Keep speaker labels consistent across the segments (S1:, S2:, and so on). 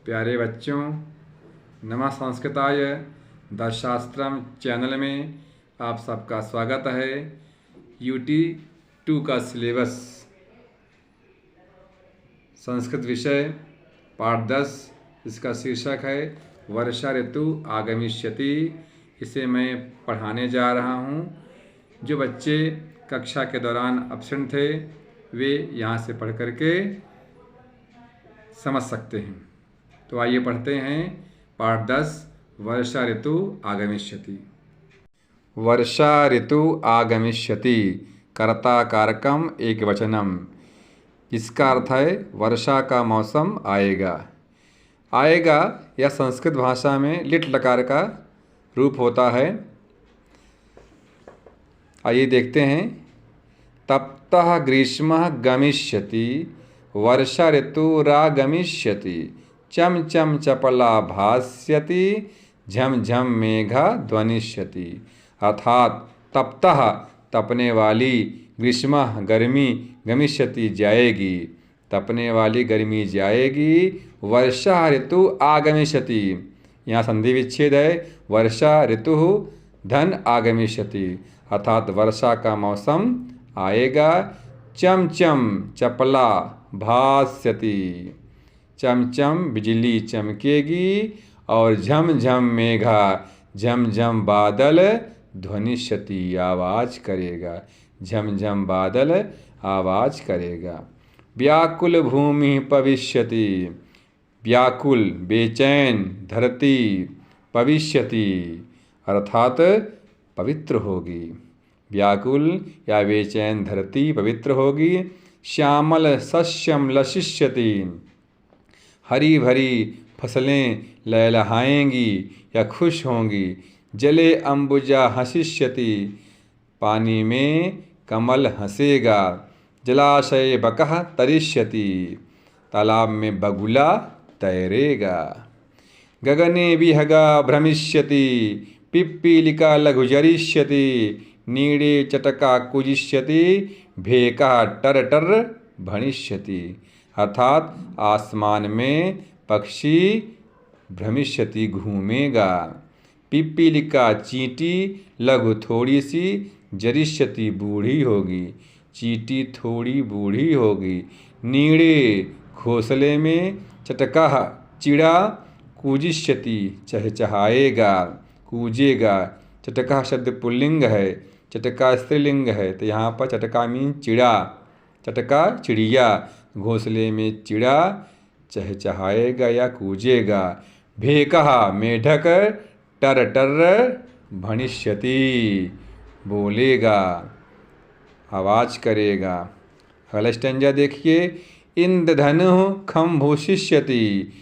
S1: प्यारे बच्चों, नमः संस्कृताय दर्शशास्त्रम चैनल में आप सबका स्वागत है। UT 2 का सिलेबस संस्कृत विषय पाठ 10, इसका शीर्षक है वर्षा ऋतु आगमिष्यति। इसे मैं पढ़ाने जा रहा हूँ। जो बच्चे कक्षा के दौरान एब्सेंट थे वे यहाँ से पढ़ करके समझ सकते हैं। तो आइए पढ़ते हैं पाठ 10 वर्षा ऋतु आगमिष्यति। वर्षा ऋतु आगमिष्यति कर्ता कारकम एकवचनम। इसका अर्थ है वर्षा का मौसम आएगा। आएगा या संस्कृत भाषा में लिट लकार का रूप होता है। आइए देखते हैं। तप्तः ग्रीष्मः गमिष्यति वर्षा ऋतुरागमिष्यति चम चम चपला भास्यति झम झम मेघा ध्वनिष्यति। अर्थात तप्तः तपने वाली, ग्रीष्मः गर्मी, गमिष्यति जाएगी, तपने वाली गर्मी जाएगी, वर्षा ऋतु आगमिष्यति। यहाँ संधि विच्छेद है। वर्षा ऋतु धन आगमिष्यति अर्थात वर्षा का मौसम आएगा। चम चम चपला भास्यति, चमचम बिजली चमकेगी और झम झम मेघा, झम झम बादल ध्वनिष्यति आवाज़ करेगा, झम झम बादल आवाज़ करेगा। व्याकुल भूमि पविष्यति, व्याकुल बेचैन धरती, पविष्यति अर्थात पवित्र होगी। व्याकुल या बेचैन धरती पवित्र होगी। श्यामल सस्यम लसिष्यति, हरी भरी फसलें लहलहाएंगी या खुश होंगी। जले अंबुजा हसिष्यति, पानी में कमल हंसेगा। जलाशय बकः तरिष्यति, तालाब में बगुला तैरेगा। गगने विहगा भ्रमिष्यति, पिप्पीलिका लघुजरिष्यति, नीड़े चटका कुजिष्यति, भेका टर टर भणिष्यति अर्थात आसमान में पक्षी भ्रमिष्यति घूमेगा। पिप्पीलिका चींटी लघु थोड़ी सी, जरिष्यति बूढ़ी होगी, चींटी थोड़ी बूढ़ी होगी। नीड़े घोंसले में, चटका चिड़ा, कूजिष्यति चहचहाएगा, कूजेगा। चटका शब्द पुल्लिंग है, चटका स्त्रीलिंग है, तो यहाँ पर चटका मीन चिड़ा, चटका चिड़िया, घोंसले में चिड़ा चहचहाएगा या कूजेगा। भेकहा मेढक टर टर भणिष्यति बोलेगा, आवाज़ करेगा। अगला स्टेंजा देखिए। इंद्रधनु खम भूषिष्यति,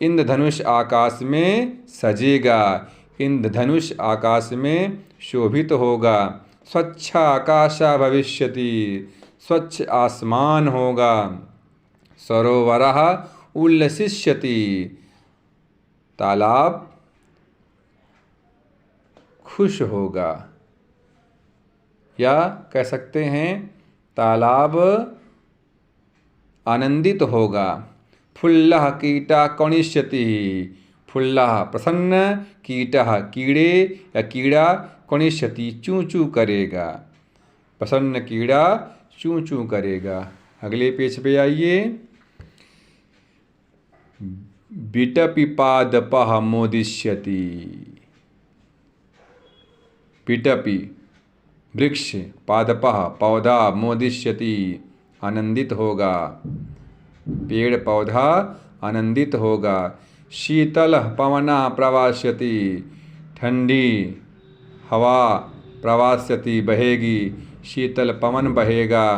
S1: इंद्रधनुष आकाश में सजेगा, इंद्रधनुष आकाश में शोभित होगा। स्वच्छ आकाशा भविष्यति, स्वच्छ आसमान होगा। सरोवरः उल्लसिष्यति, तालाब खुश होगा या कह सकते हैं तालाब आनंदित होगा। फुल्लः कीटा कौणिष्यति, फुल्लः प्रसन्न, कीटः कीड़े या कीड़ा, कौणिष्यति चूँ चूँ करेगा, प्रसन्न कीड़ा चूँ चूँ करेगा। अगले पेज पे आइए। बिटपि पादपः मोदिष्यति, बिटपि वृक्ष, पादपः पौधा, मोदिष्यति आनंदित होगा, पेड़ पौधा आनंदित होगा। शीतल पवनः प्रवास्यति, ठंडी हवा प्रवास्यति बहेगी, शीतल पवन बहेगा।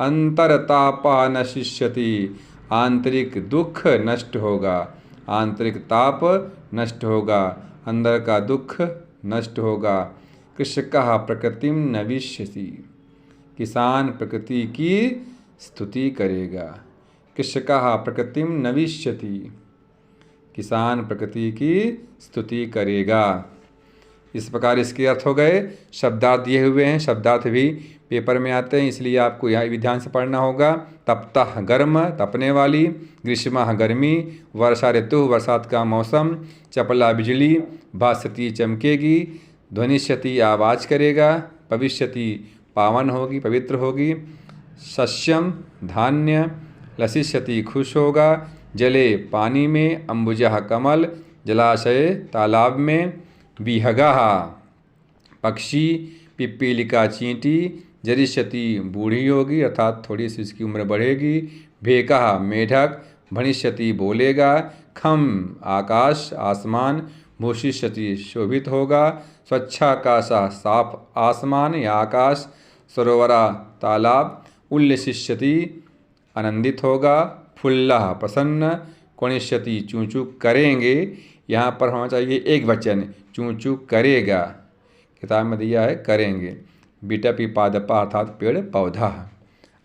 S1: अंतरतापः नशिष्यति, आंतरिक दुख नष्ट होगा, आंतरिक ताप नष्ट होगा, अंदर का दुख नष्ट होगा। कृषकः प्रकृतिं नविष्यति, किसान प्रकृति की स्तुति करेगा। कृषकः प्रकृतिं नविष्यति, किसान प्रकृति की स्तुति करेगा। इस प्रकार इसके अर्थ हो गए। शब्दार्थ दिए हुए हैं, शब्दार्थ भी पेपर में आते हैं, इसलिए आपको यहाँ भी ध्यान से पढ़ना होगा। तपतः गर्म, तपने वाली। ग्रीष्मा गर्मी। वर्षा ऋतु बरसात का मौसम। चपला बिजली। भास्यति चमकेगी। ध्वनिष्यति आवाज़ करेगा। भविष्यति पावन होगी, पवित्र होगी। सस्यम धान्य। लसिष्यति खुश होगा। जले पानी में। अम्बुजः कमल। जलाशय तालाब में। विहगः पक्षी। पिपीलिका चींटी। जरिष्यति बूढ़ी होगी अर्थात थोड़ी सी इसकी उम्र बढ़ेगी। भेकः मेढक। भणिष्यति बोलेगा। खम आकाश आसमान। भूषिष्यति शोभित होगा। स्वच्छाकाशः साफ आसमान या आकाश। सरोवरा तालाब। उल्लसिष्यति आनंदित होगा। फुल्लः प्रसन्न। कोणिष्यति चूँ चूँ करेंगे, यहाँ पर होना चाहिए एक वचन, चूँ चूँ करेगा, किताब में दिया है करेंगे। बीटा पादपा अर्थात पेड़ पौधा।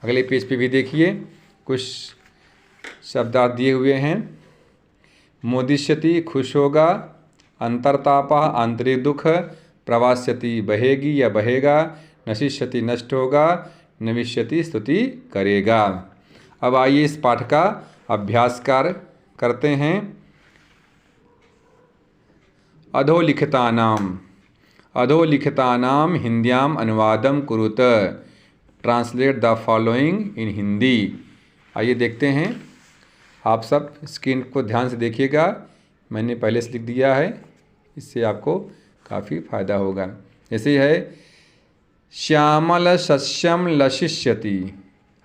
S1: अगले पेज पे भी देखिए कुछ शब्दार्थ दिए हुए हैं। मोदिष्यति खुश होगा। अंतरतापा आंतरिक दुख। प्रवास्यति बहेगी या बहेगा। नशिष्यति नष्ट होगा। नविष्यति स्तुति करेगा। अब आइए इस पाठ का अभ्यासकार करते हैं। अधोलिखितानां हिंद्याम अनुवादम कुरुत। Translate the following in Hindi. आइए देखते हैं। आप सब स्क्रीन को ध्यान से देखिएगा, मैंने पहले से लिख दिया है, इससे आपको काफ़ी फायदा होगा। जैसे है श्यामल सस्यम लसिष्यति,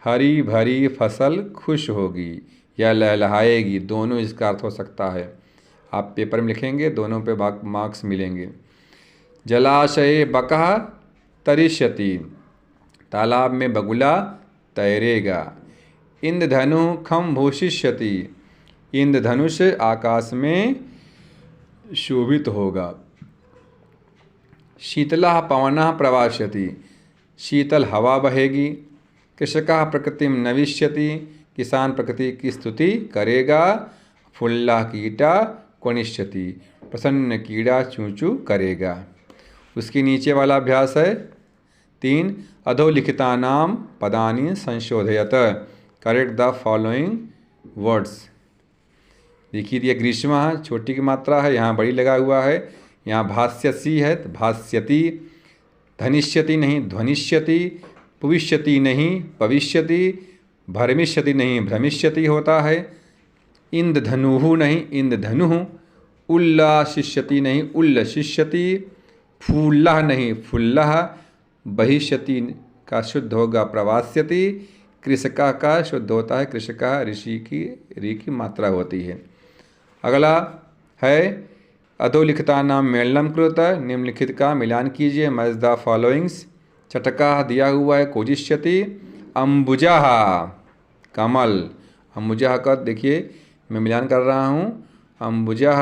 S1: हरी भरी फसल खुश होगी या लहलहाएगी, दोनों इसका अर्थ हो सकता है। आप पेपर में लिखेंगे, दोनों पे मार्क्स मिलेंगे। जलाशय बकः तरिष्यति, तालाब में बगुला तैरेगा। इंद्रधनु खम भूषिष्यति, इंद्रधनुष आकाश में शोभित होगा। शीतलः पवनः प्रवास्यति, शीतल हवा बहेगी। कृषकः प्रकृतिम नविष्यति, किसान प्रकृति की स्तुति करेगा। फुल्लः कीटा क्वनिष्यति, प्रसन्न कीड़ा चूँ चूँ करेगा। उसके नीचे वाला अभ्यास है 3। अधोलिखितानां पदानि संशोधयत, करेक्ट द फॉलोइंग वर्ड्स। देखिए दिया ग्रीष्मा छोटी की मात्रा है, यहाँ बड़ी लगा हुआ है। यहाँ भास्यसी है तो भास्यति। धनिष्यति नहीं ध्वनिष्यति। पुविष्यति नहीं पविष्यति। भ्रमिष्यति नहीं भ्रमिष्यति होता है। इंद्रधनुः नहीं इंद्रधनुः। उल्लासिष्यति नहीं उल्लसिष्यति। फूल्लः नहीं फुल्लः। बहिष्यति का शुद्ध होगा प्रवास्यति। कृषका का शुद्ध होता है कृषका, ऋषि की री की मात्रा होती है। अगला है अधोलिखितानां मेलनम कृत, निम्नलिखित का मिलान कीजिए। Match the followings. चटका दिया हुआ है कोजिष्यति। अम्बुजा कमल, अम्बुजा का देखिए मैं मिलान कर रहा हूँ। अम्बुजा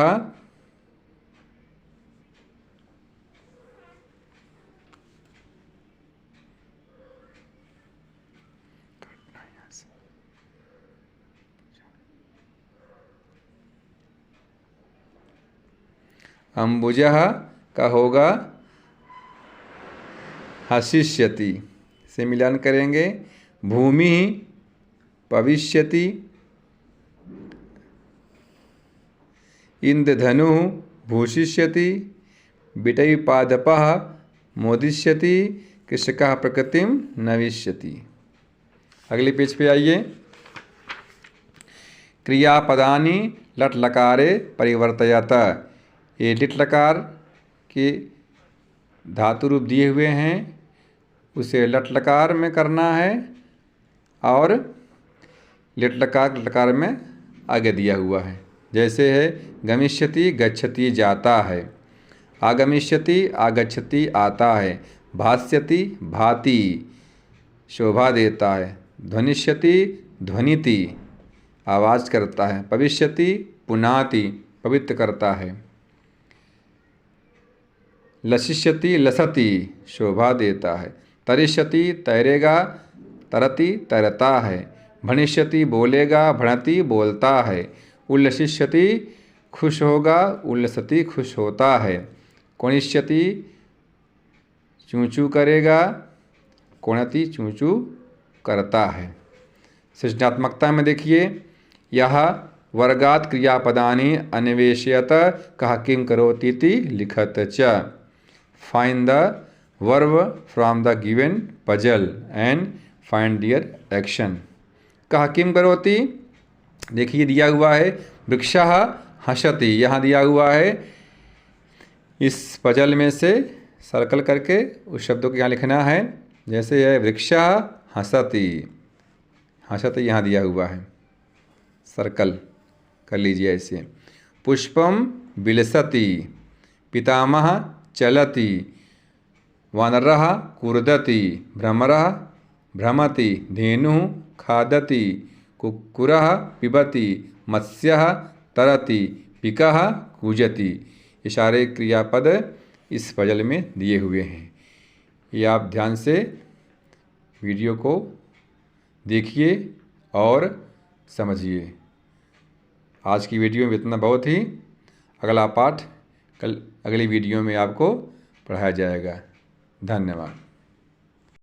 S1: अम्बुजः का होगा हसिष्यति से मिलान करेंगे। भूमि भविष्यति। इंद्रधनु भूषिष्यति। बिटैपादपः मोदिष्यति। कृषकः प्रकृतिम नविष्यति। अगले पेज पे आइए। क्रियापदानि लट लकारे परिवर्तयत, ये लिट लकार के धातु रूप दिए हुए हैं, उसे लट लकार में करना है और लिट लकार में आगे दिया हुआ है। जैसे है गमिष्यति गच्छति जाता है। आगमिष्यति आगच्छति आता है। भास्यति भाति शोभा देता है। ध्वनिष्यति ध्वनिति आवाज़ करता है। भविष्यति पुनाति पवित्र करता है। लसिष्यति लसति शोभा देता है। तरिष्यति तैरेगा। तरति तैरता है। भणिष्यति बोलेगा। भणति बोलता है। उल्लसिष्यति खुश होगा। उल्लसति खुश होता है। कोणिष्यति चूँ चूँ करेगा, कोणति चूँ चूँ करता है। सृजनात्मकता में देखिए, यह वर्गात क्रियापदानि अन्वेषयत कः किं करोतीति लिखत च। Find the verb from the given puzzle and find their action. कः किं करोति, देखिए दिया हुआ है वृक्षः हसति, यहाँ दिया हुआ है इस पजल में से सर्कल करके उस शब्दों को यहाँ लिखना है। जैसे है वृक्षः हसति, हसति यहाँ दिया हुआ है, सर्कल कर लीजिए ऐसे। पुष्पम विलसति, पितामह चलति, वानरः कूर्दति, भ्रमरः भ्रमति, धेनुः खादति, कुक्कुरः पिबति, मत्स्यः तरति, पिकः कूजति। ये सारे क्रियापद इस पजल में दिए हुए हैं। ये आप ध्यान से वीडियो को देखिए और समझिए। आज की वीडियो में इतना बहुत ही। अगला पाठ कल अगली वीडियो में आपको पढ़ाया जाएगा। धन्यवाद।